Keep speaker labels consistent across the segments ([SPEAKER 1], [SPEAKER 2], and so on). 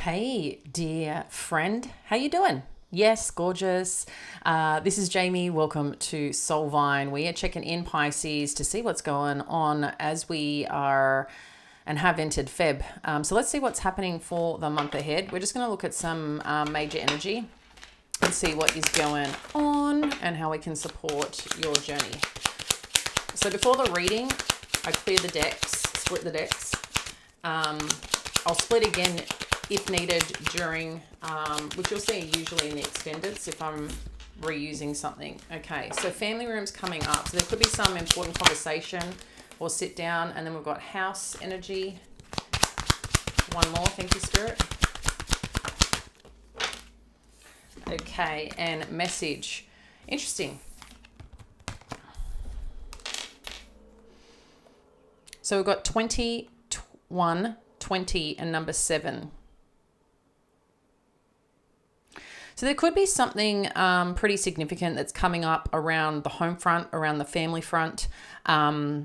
[SPEAKER 1] Hey, dear friend, how you doing? Yes, gorgeous. This is Jamie. Welcome to Soulvine. We are checking in Pisces to see what's going on as we are and have entered Feb. So let's see what's happening for the month ahead. We're just going to look at some major energy and see what is going on and how we can support your journey. So before the reading, I clear the decks, split the decks. I'll split again if needed during, which you'll see usually in the extendeds if I'm reusing something. Okay, so family room's coming up. So there could be some important conversation or sit down. And then we've got house energy. One more, thank you, Spirit. Okay, and message. Interesting. So we've got 21, 20, and number 7. So there could be something pretty significant that's coming up around the home front, around the family front. Yeah,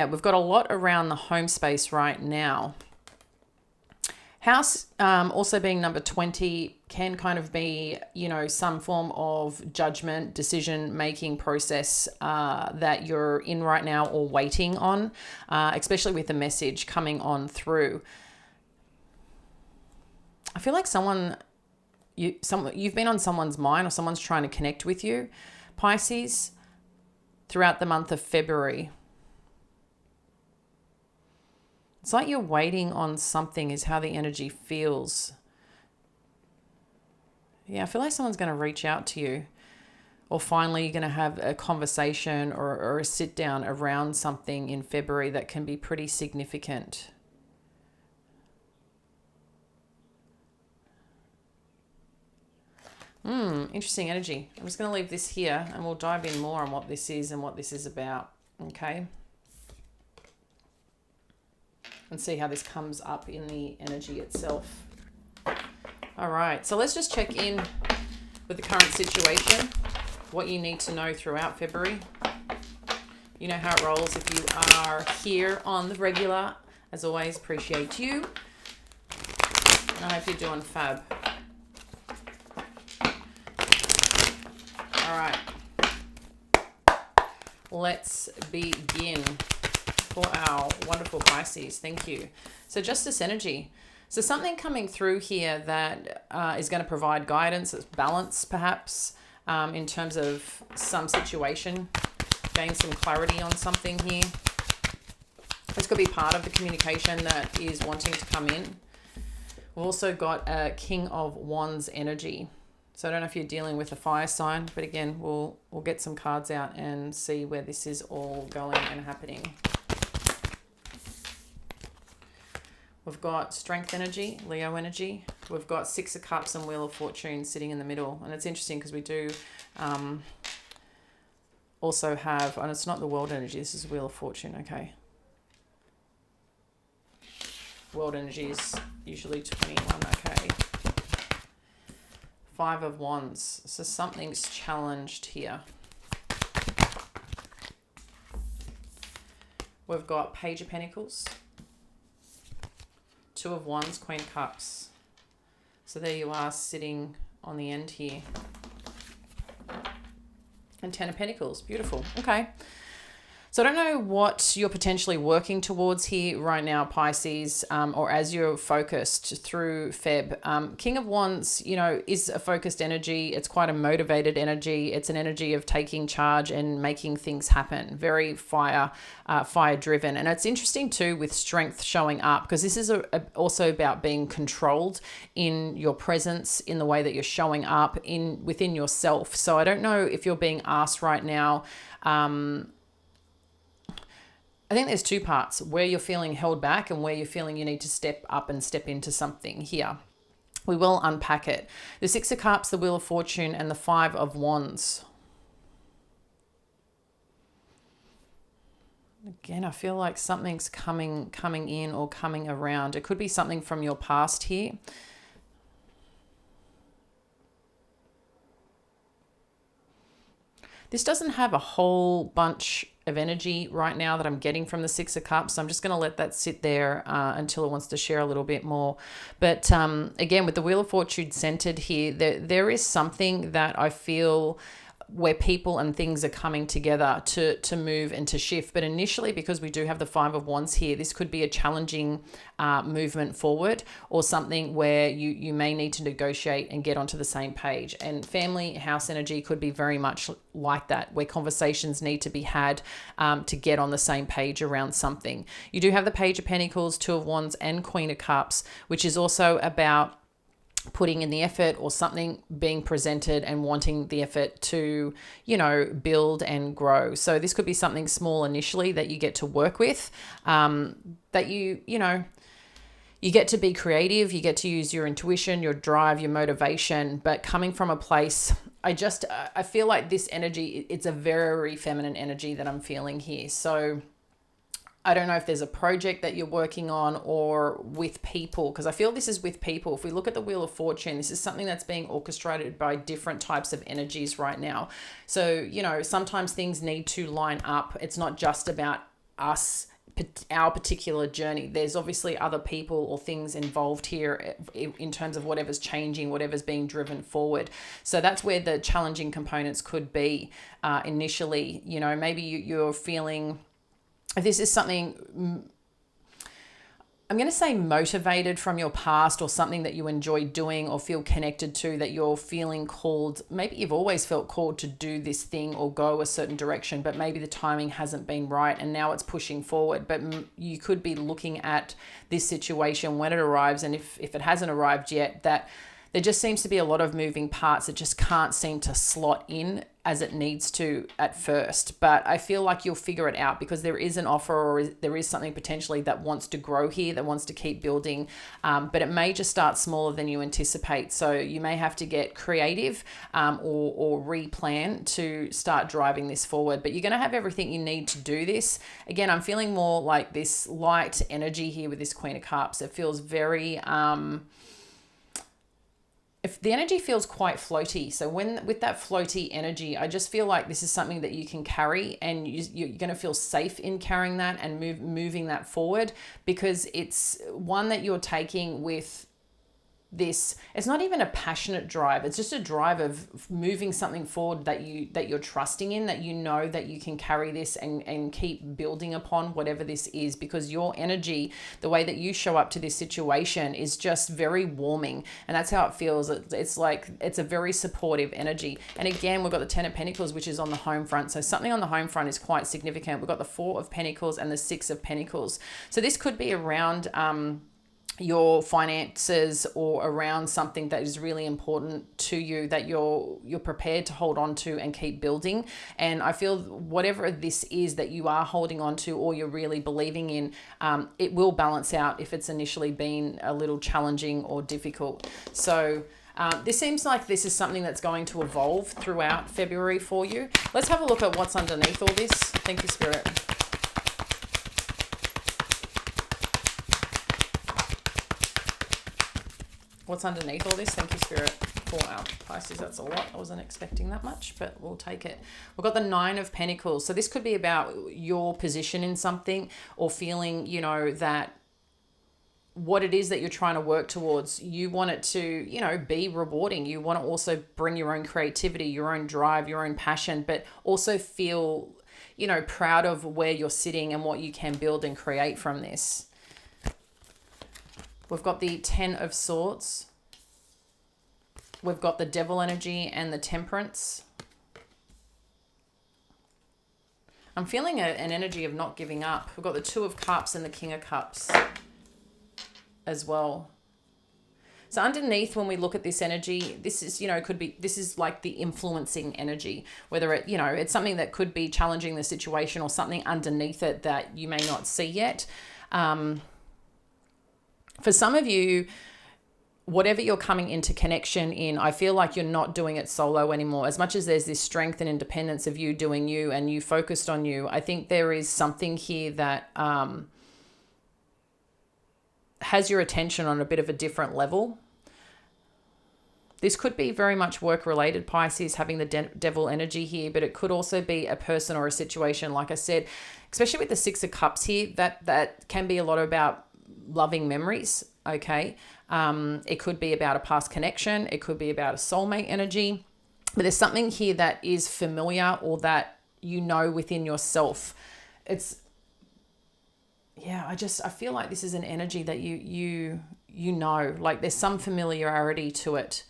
[SPEAKER 1] we've got a lot around the home space right now. House, also being number 20, can kind of be, some form of judgment, decision-making process that you're in right now or waiting on, especially with the message coming on through. I feel like you've been on someone's mind or someone's trying to connect with you, Pisces, throughout the month of February. It's like you're waiting on something is how the energy feels. Yeah, I feel like someone's going to reach out to you, or finally you're going to have a conversation or a sit down around something in February that can be pretty significant. Interesting energy. I'm just going to leave this here and we'll dive in more on what this is and what this is about. Okay. And see how this comes up in the energy itself. All right. So let's just check in with the current situation, what you need to know throughout February. You know how it rolls if you are here on the regular. As always, appreciate you. And I hope you're doing fab. All right, let's begin for our wonderful Pisces. Thank you. So justice energy. So something coming through here that is going to provide guidance, balance perhaps, in terms of some situation, gain some clarity on something here. This could be part of the communication that is wanting to come in. We've also got a King of Wands energy. So I don't know if you're dealing with a fire sign, but again, we'll get some cards out and see where this is all going and happening. We've got Strength energy, Leo energy. We've got Six of Cups and Wheel of Fortune sitting in the middle. And it's interesting because we do also have, and it's not the World energy, this is Wheel of Fortune, okay. World energy is usually 21, okay. Five of Wands. So something's challenged here. We've got Page of Pentacles. Two of Wands, Queen of Cups. So there you are sitting on the end here. And Ten of Pentacles. Beautiful. Okay. So I don't know what you're potentially working towards here right now, Pisces, or as you're focused through Feb. King of Wands, is a focused energy. It's quite a motivated energy. It's an energy of taking charge and making things happen. Very fire driven. And it's interesting too with strength showing up, because this is also about being controlled in your presence, in the way that you're showing up within yourself. So I don't know if you're being asked right now, I think there's two parts, where you're feeling held back and where you're feeling you need to step up and step into something here. We will unpack it. The Six of Cups, the Wheel of Fortune, and the Five of Wands. Again, I feel like something's coming in or coming around. It could be something from your past here. This doesn't have a whole bunch of energy right now that I'm getting from the Six of Cups. So I'm just going to let that sit there until it wants to share a little bit more. But again, with the Wheel of Fortune centered here, there is something that I feel where people and things are coming together to move and to shift. But initially, because we do have the Five of Wands here, this could be a challenging movement forward, or something where you may need to negotiate and get onto the same page. And family house energy could be very much like that, where conversations need to be had to get on the same page around something. You do have the Page of Pentacles, Two of Wands, and Queen of Cups, which is also about putting in the effort, or something being presented and wanting the effort to, build and grow. So this could be something small initially that you get to work with, that you get to be creative, you get to use your intuition, your drive, your motivation, but coming from a place, I feel like this energy, it's a very feminine energy that I'm feeling here. So I don't know if there's a project that you're working on, or with people, because I feel this is with people. If we look at the Wheel of Fortune, this is something that's being orchestrated by different types of energies right now. So, sometimes things need to line up. It's not just about us, our particular journey. There's obviously other people or things involved here in terms of whatever's changing, whatever's being driven forward. So that's where the challenging components could be initially. Maybe you're feeling, if this is something, I'm going to say motivated from your past, or something that you enjoy doing or feel connected to, that you're feeling called. Maybe you've always felt called to do this thing or go a certain direction, but maybe the timing hasn't been right and now it's pushing forward. But you could be looking at this situation when it arrives, and if it hasn't arrived yet, that there just seems to be a lot of moving parts that just can't seem to slot in as it needs to at first. But I feel like you'll figure it out, because there is an offer, or there is something potentially that wants to grow here, that wants to keep building, but it may just start smaller than you anticipate. So you may have to get creative or replan to start driving this forward. But you're going to have everything you need to do this. Again, I'm feeling more like this light energy here with this Queen of Cups. It feels very... if the energy feels quite floaty. So with that floaty energy, I just feel like this is something that you can carry, and you're going to feel safe in carrying that and moving that forward, because it's one that you're taking with this. It's not even a passionate drive. It's just a drive of moving something forward that you're trusting in, that that you can carry this and keep building upon whatever this is, because your energy, the way that you show up to this situation, is just very warming, and that's how it feels. It's like it's a very supportive energy. And again, we've got the Ten of Pentacles, which is on the home front. So something on the home front is quite significant. We've got the Four of Pentacles and the Six of Pentacles. So this could be around your finances, or around something that is really important to you, that you're prepared to hold on to and keep building. And I feel whatever this is that you are holding on to, or you're really believing in, it will balance out if it's initially been a little challenging or difficult. So this seems like this is something that's going to evolve throughout February for you. Let's have a look at what's underneath all this. Thank you, Spirit. What's underneath all this? Thank you, Spirit. 4 out. Pisces, that's a lot. I wasn't expecting that much, but we'll take it. We've got the Nine of Pentacles. So this could be about your position in something, or feeling, that what it is that you're trying to work towards, you want it to, be rewarding. You want to also bring your own creativity, your own drive, your own passion, but also feel, proud of where you're sitting and what you can build and create from this. We've got the Ten of Swords. We've got the Devil energy and the Temperance. I'm feeling an energy of not giving up. We've got the Two of Cups and the King of Cups as well. So underneath, when we look at this energy, this is, this is like the influencing energy, whether it, it's something that could be challenging the situation, or something underneath it that you may not see yet. For some of you, whatever you're coming into connection in, I feel like you're not doing it solo anymore. As much as there's this strength and independence of you doing you and you focused on you, I think there is something here that has your attention on a bit of a different level. This could be very much work-related, Pisces, having the devil energy here, but it could also be a person or a situation, like I said, especially with the Six of Cups here, that can be a lot about loving memories, okay? It could be about a past connection. It could be about a soulmate energy. But there's something here that is familiar or that you know within yourself. I feel like this is an energy that you know, like there's some familiarity to it.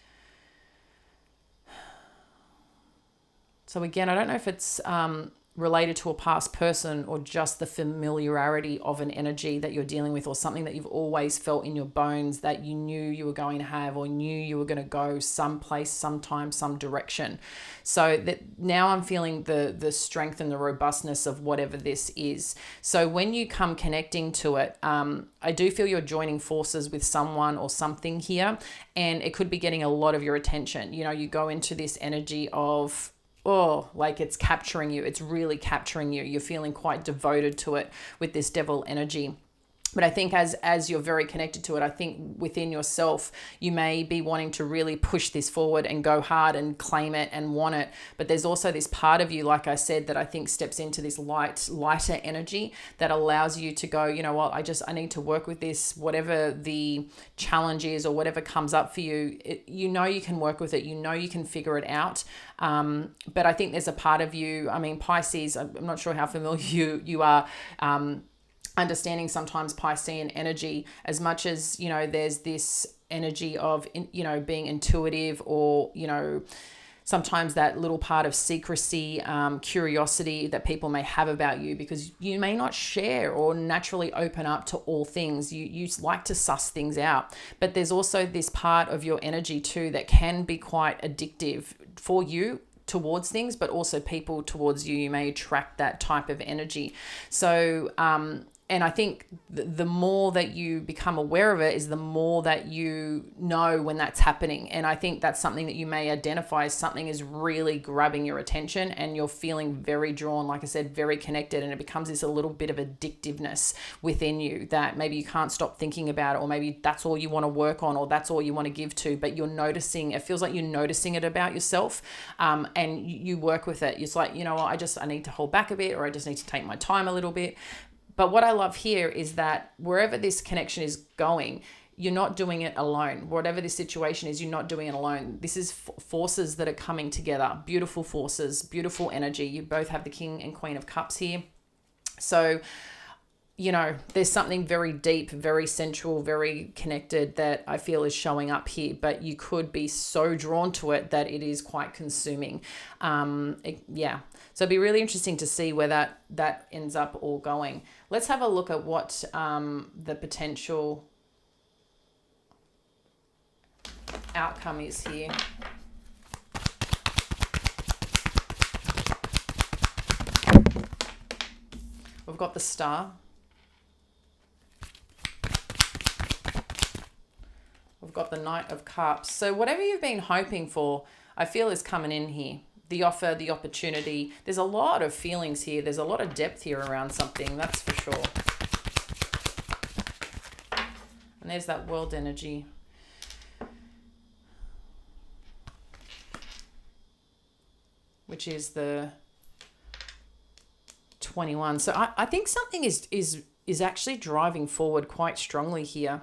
[SPEAKER 1] So again, I don't know if it's related to a past person or just the familiarity of an energy that you're dealing with, or something that you've always felt in your bones that you knew you were going to have, or knew you were going to go someplace, sometime, some direction. So that now I'm feeling the strength and the robustness of whatever this is. So when you come connecting to it, I do feel you're joining forces with someone or something here, and it could be getting a lot of your attention. You know, you go into this energy of, like it's capturing you. It's really capturing you. You're feeling quite devoted to it with this devil energy. But I think as you're very connected to it, I think within yourself, you may be wanting to really push this forward and go hard and claim it and want it. But there's also this part of you, like I said, that I think steps into this lighter energy that allows you to go, you know what, I need to work with this, whatever the challenge is or whatever comes up for you, you know you can work with it. You know you can figure it out. But I think there's a part of you, I mean, Pisces, I'm not sure how familiar you are, understanding sometimes Piscean energy, as much as, you know, there's this energy of, you know, being intuitive, or, you know, sometimes that little part of secrecy, curiosity that people may have about you, because you may not share or naturally open up to all things. You like to suss things out. But there's also this part of your energy too that can be quite addictive for you towards things, but also people towards you. You may attract that type of energy. So, and I think the more that you become aware of it is the more that you know when that's happening. And I think that's something that you may identify as something is really grabbing your attention, and you're feeling very drawn, like I said, very connected, and it becomes this a little bit of addictiveness within you that maybe you can't stop thinking about it, or maybe that's all you want to work on, or that's all you want to give to, but you're noticing, it feels like you're noticing it about yourself, and you work with it. It's like, you know what, I need to hold back a bit, or I just need to take my time a little bit. But what I love here is that wherever this connection is going, you're not doing it alone. Whatever this situation is, you're not doing it alone. This is forces that are coming together, beautiful forces, beautiful energy. You both have the King and Queen of Cups here. So, you know, there's something very deep, very sensual, very connected that I feel is showing up here, but you could be so drawn to it that it is quite consuming. So it'd be really interesting to see where that ends up all going. Let's have a look at what the potential outcome is here. We've got the Star. We've got the Knight of Cups. So whatever you've been hoping for, I feel is coming in here. The offer, the opportunity. There's a lot of feelings here. There's a lot of depth here around something, that's for sure. And there's that World energy. Which is the 21. So I think something is actually driving forward quite strongly here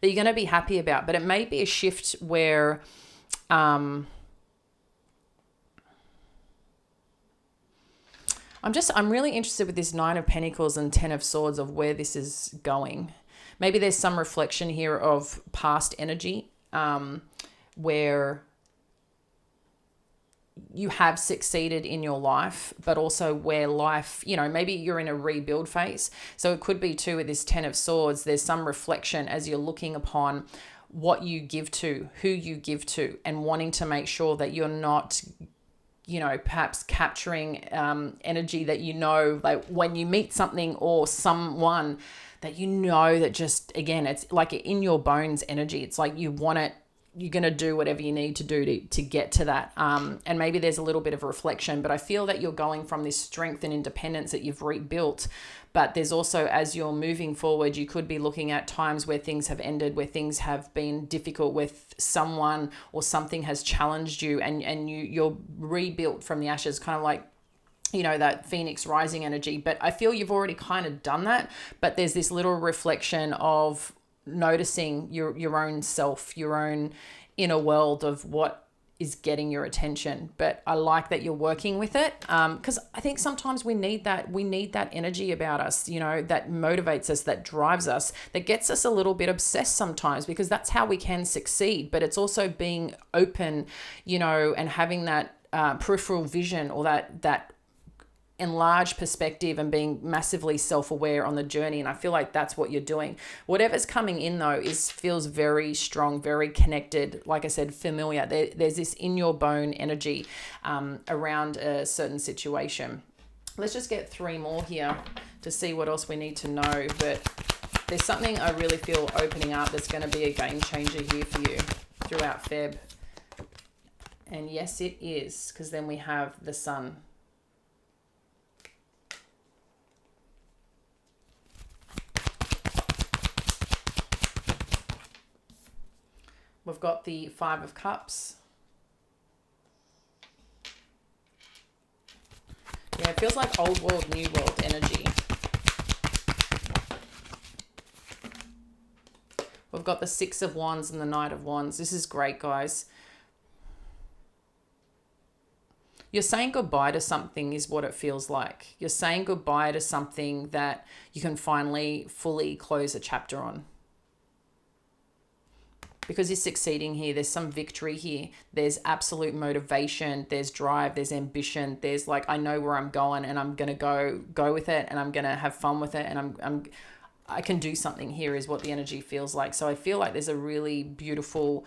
[SPEAKER 1] that you're going to be happy about. But it may be a shift where I'm really interested with this Nine of Pentacles and Ten of Swords of where this is going. Maybe there's some reflection here of past energy where you have succeeded in your life, but also where life, you know, maybe you're in a rebuild phase. So it could be too with this Ten of Swords, there's some reflection as you're looking upon what you give to, who you give to, and wanting to make sure that you're not, you know, perhaps capturing energy that, you know, like when you meet something or someone that, you know, that just, again, it's like in your bones energy. It's like you want it you're going to do whatever you need to do to get to that. And maybe there's a little bit of reflection, but I feel that you're going from this strength and independence that you've rebuilt. But there's also, as you're moving forward, you could be looking at times where things have ended, where things have been difficult, with someone or something has challenged you, and you're rebuilt from the ashes, kind of like, you know, that phoenix rising energy. But I feel you've already kind of done that, but there's this little reflection of noticing your own self, your own inner world of what is getting your attention. But I like that you're working with it, because I think sometimes we need that energy about us, you know, that motivates us, that drives us, that gets us a little bit obsessed sometimes, because that's how we can succeed. But it's also being open, you know, and having that peripheral vision, or that enlarged perspective, and being massively self-aware on the journey. And I feel like that's what you're doing. Whatever's coming in though feels very strong, very connected, like I said, familiar. There's this in your bone energy around a certain situation. Let's just get 3 more here to see what else we need to know. But there's something I really feel opening up that's going to be a game changer here for you throughout Feb. And yes, it is, because then we have the sun. We've got the 5 of Cups. Yeah, it feels like old world, new world energy. We've got the 6 of Wands and the Knight of Wands. This is great, guys. You're saying goodbye to something is what it feels like. You're saying goodbye to something that you can finally fully close a chapter on. Because you're succeeding here, there's some victory here. There's absolute motivation, there's drive, there's ambition. There's like, I know where I'm going, and I'm going to go with it, and I'm going to have fun with it, and I can do something here is what the energy feels like. So I feel like there's a really beautiful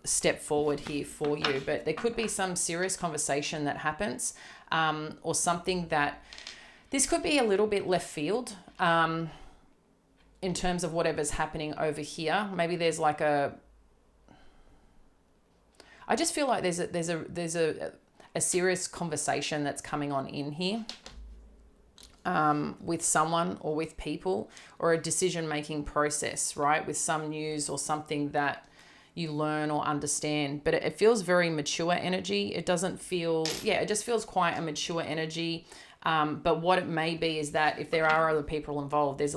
[SPEAKER 1] step forward here for you. But there could be some serious conversation that happens, or something that, this could be a little bit left field. In terms of whatever's happening over here. Maybe there's like I just feel like there's a serious conversation that's coming on in here, with someone or with people, or a decision-making process, right? With some news or something that you learn or understand. But it feels very mature energy. It doesn't feel, it just feels quite a mature energy. But what it may be is that if there are other people involved, there's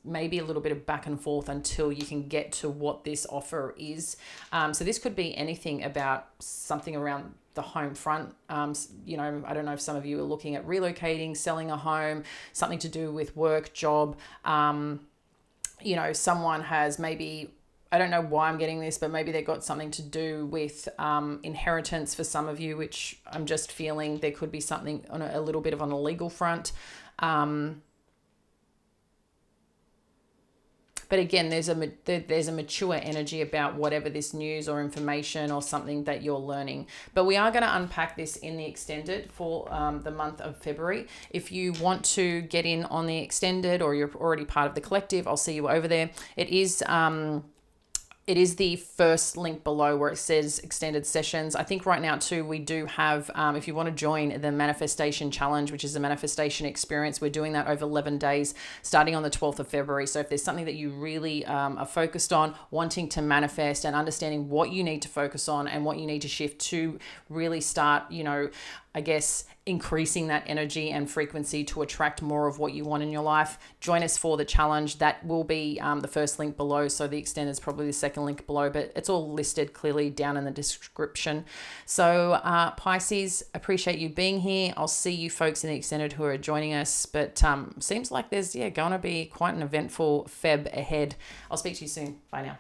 [SPEAKER 1] maybe a little bit of back and forth until you can get to what this offer is. So this could be anything about something around the home front. You know, I don't know if some of you are looking at relocating, selling a home, something to do with work, job. You know, someone has maybe, I don't know why I'm getting this, but maybe they've got something to do with inheritance for some of you, which I'm just feeling there could be something on a little bit of on a legal front. But again, there's a mature energy about whatever this news or information or something that you're learning. But we are going to unpack this in the extended for the month of February. If you want to get in on the extended, or you're already part of the collective, I'll see you over there. It is the first link below where it says extended sessions. I think right now too, we do have, if you want to join the manifestation challenge, which is a manifestation experience, we're doing that over 11 days starting on the 12th of February. So if there's something that you really are focused on, wanting to manifest and understanding what you need to focus on and what you need to shift to really start, you know, I guess, increasing that energy and frequency to attract more of what you want in your life, join us for the challenge. That will be the first link below. So the extended is probably the second link below, but it's all listed clearly down in the description. So Pisces, appreciate you being here. I'll see you folks in the extended who are joining us, but seems like there's going to be quite an eventful Feb ahead. I'll speak to you soon. Bye now.